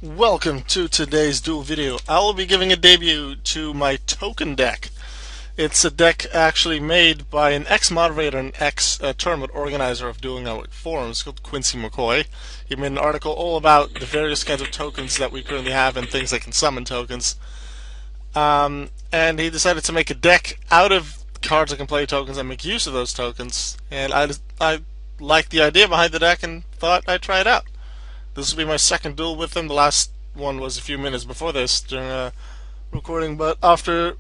Welcome to today's Duel video. I will be giving a debut to my token deck. It's a deck actually made by an ex-moderator and ex-tournament organizer of Dueling Network forums called Quincy McCoy. He made an article all about the various kinds of tokens that we currently have and things that can summon tokens. And he decided to make a deck out of cards that can play tokens and make use of those tokens. And I liked the idea behind the deck and thought I'd try it out. This will be my second duel with him. The last one was a few minutes before this during a recording, but after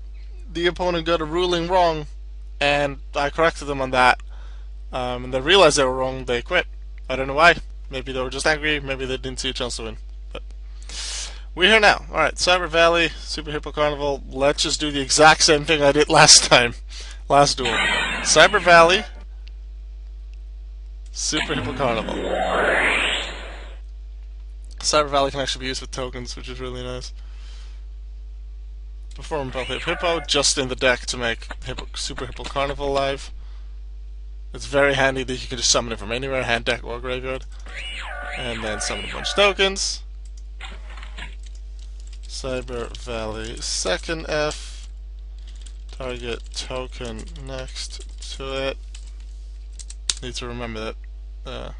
the opponent got a ruling wrong, and I corrected them on that, and they realized they were wrong, they quit. I don't know why. Maybe they were just angry. Maybe they didn't see a chance to win. But we're here now. All right, Cyber Valley, Super Hippo Carnival. Let's just do the exact same thing I did last time, last duel. Cyber Valley, Super Hippo Carnival. Cyber Valley can actually be used with tokens, which is really nice. Perform both Hippo just in the deck to make Super Hippo Carnival live. It's very handy that you can just summon it from anywhere, hand deck or graveyard. And then summon a bunch of tokens. Cyber Valley second F. Target token next to it. Need to remember that.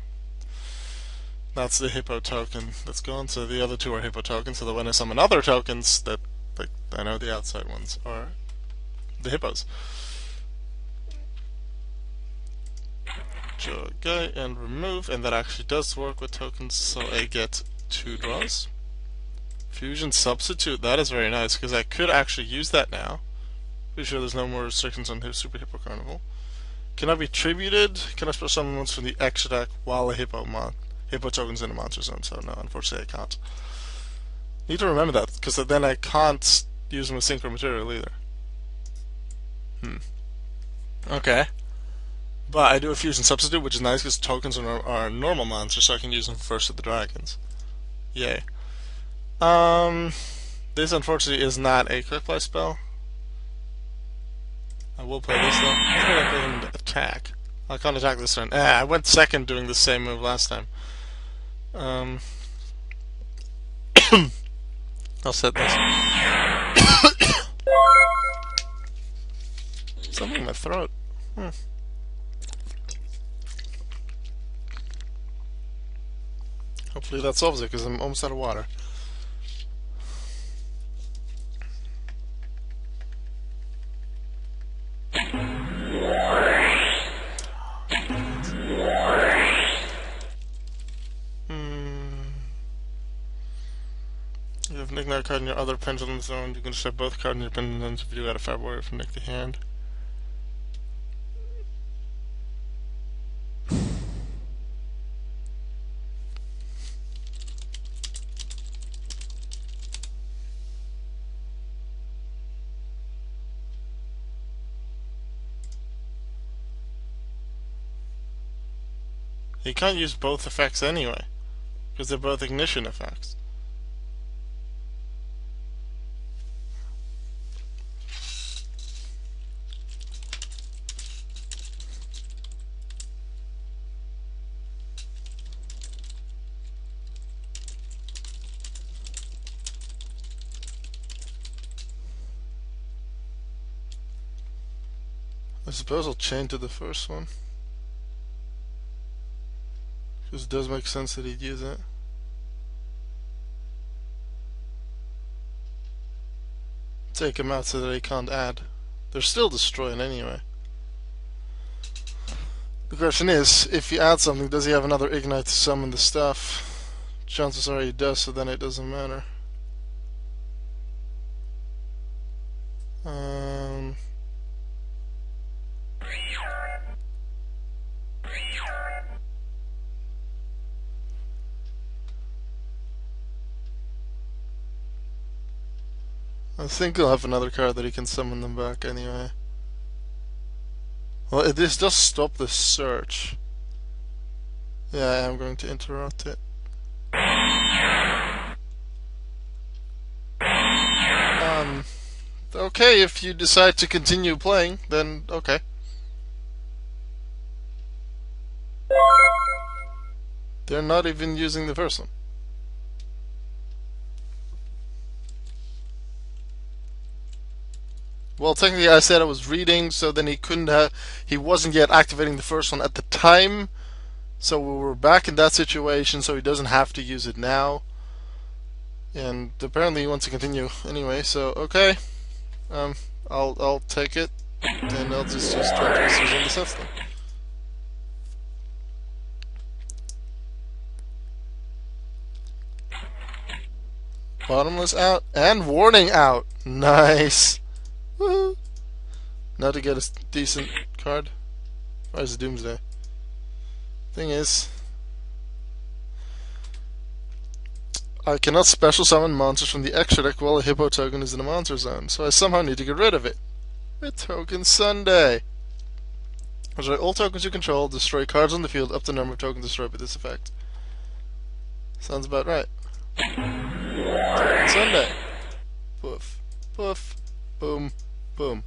That's the Hippo token that's gone, so the other two are Hippo tokens, so that when I summon other tokens, that, like, I know the outside ones are the Hippos. Draw a guy and remove, and that actually does work with tokens, so I get 2 draws. Fusion substitute, that is very nice, because I could actually use that now. Pretty sure there's no more restrictions on Super Hippo Carnival. Can I be tributed? Can I special summon ones from the extra deck while a Hippo token's in a monster zone? So no, unfortunately I can't. Need to remember that, because then I can't use them as synchro material either. Okay. But I do a fusion substitute, which is nice because tokens are normal monsters, so I can use them first with the dragons. Yay. This unfortunately is not a quick play spell. I will play this though. I'm gonna play him to attack. I can't attack this turn. I went second doing the same move last time. I'll set this. Something in my throat. Hopefully that solves it, because I'm almost out of water. You have nick that card in your other pendulum zone. You can set both cards in your pendulum zones if you do add a Fab Warrior from Nick the hand. You can't use both effects anyway, because they're both ignition effects. I suppose I'll chain to the first one, because it does make sense that he'd use it. Take him out so that he can't add. They're still destroying anyway. The question is, if you add something, does he have another ignite to summon the stuff? Chances are he does, so then it doesn't matter. I think he'll have another card that he can summon them back anyway. Well, this does stop the search. Yeah, I am going to interrupt it. Okay, if you decide to continue playing, then okay. They're not even using the first one. Well, technically, I said I was reading, so then he couldn't have. He wasn't yet activating the first one at the time, so we were back in that situation. So he doesn't have to use it now, and apparently he wants to continue anyway. So okay, I'll take it, and I'll just use 20 pieces on the system. Bottomless out and warning out. Nice. Woohoo. Now to get a decent card. Where's the Doomsday? Thing is, I cannot special summon monsters from the extra deck while a Hippo token is in a monster zone, so I somehow need to get rid of it. With Token Sunday. Destroy all tokens you control, destroy cards on the field up to the number of tokens destroyed by this effect. Sounds about right. Token Sunday. Poof. Poof. Boom. Boom.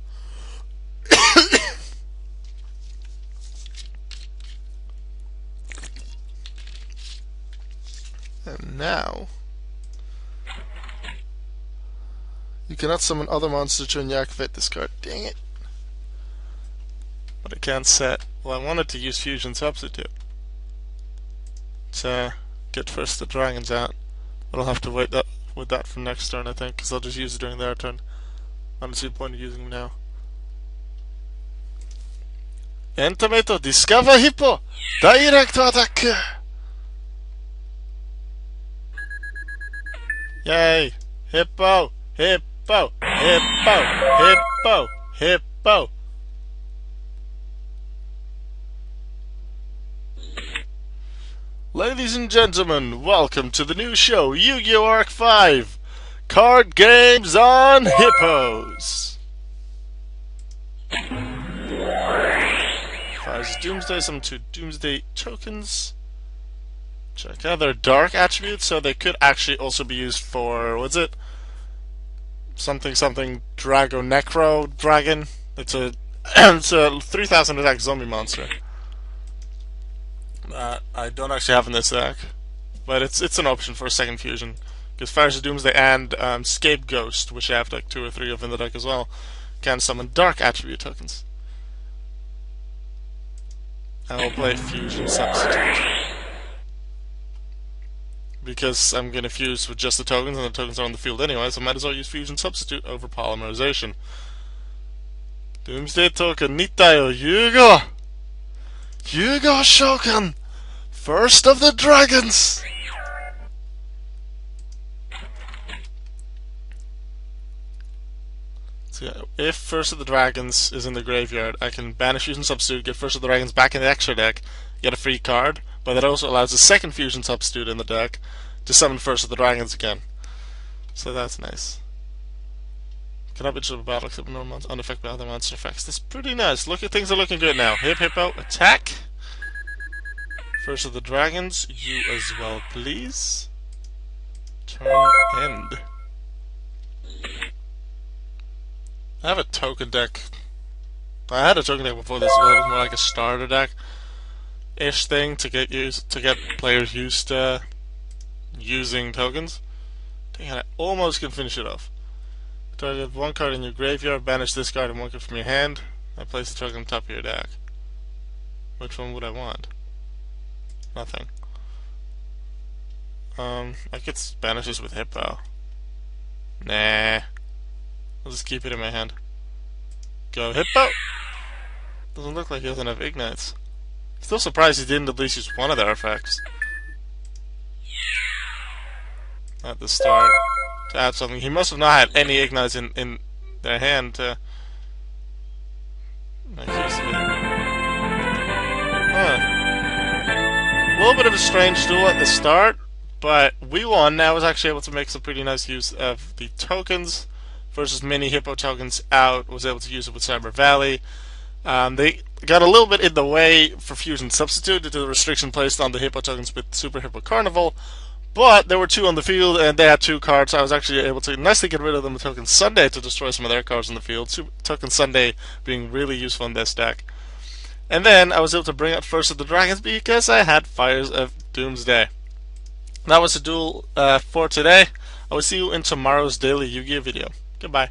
And now, you cannot summon other monsters to activate this card. Dang it. But I can't set. Well, I wanted to use Fusion Substitute to get first the dragons out. But I'll have to wait with that for next turn, I think, because I'll just use it during their turn. I don't see the point of using them now. And tomato, discover Hippo! Direct attack! Yay! Hippo! Hippo! Hippo! Hippo! Hippo! Ladies and gentlemen, welcome to the new show, Yu-Gi-Oh! Arc 5! Card games on hippos! Fires Doomsday, some 2 Doomsday tokens. Check out their dark attributes, so they could actually also be used for, what's it? Something Drago Necro Dragon. It's a 3000 attack zombie monster. I don't actually have in this deck, but it's an option for a second fusion. Because Fires of Doomsday and Scapegoat, which I have like 2 or 3 of in the deck as well, can summon dark attribute tokens. I will play Fusion Substitute. Because I'm going to fuse with just the tokens, and the tokens are on the field anyway, so I might as well use Fusion Substitute over Polymerization. Doomsday token, Nitayo, Yugo! Yugo Shogun! First of the dragons! So yeah, if First of the Dragons is in the graveyard, I can banish Fusion Substitute, get First of the Dragons back in the extra deck, get a free card, but that also allows a second Fusion Substitute in the deck to summon First of the Dragons again. So that's nice. Cannot be destroyed by battle except normal monsters unaffected by other monster effects. That's pretty nice. Look at things are looking good now. Hippo, attack! First of the Dragons, you as well, please. Turn end. I have a token deck. I had a token deck before this, but it was more like a starter deck-ish thing to get players used to using tokens. Dang it, I almost can finish it off. Target 1 card in your graveyard, banish this card and 1 card from your hand. I place the token on top of your deck. Which one would I want? Nothing. I could banish this with Hippo. Nah. I'll just keep it in my hand. Go Hippo! Doesn't look like he doesn't have Ignites. Still surprised he didn't at least use one of their effects at the start to add something. He must have not had any Ignites in their hand to make use of it. Huh. A little bit of a strange duel at the start, but we won. I was actually able to make some pretty nice use of the tokens versus mini Hippo tokens out. Was able to use it with Cyber Valley. They got a little bit in the way for Fusion Substitute due to the restriction placed on the Hippo tokens with Super Hippo Carnival, but there were 2 on the field and they had 2 cards, so I was actually able to nicely get rid of them with Token Sunday to destroy some of their cards on the field. Token Sunday being really useful in this deck. And then I was able to bring out First of the Dragons because I had Fires of Doomsday. That was the duel for today. I will see you in tomorrow's daily Yu-Gi-Oh video. Goodbye.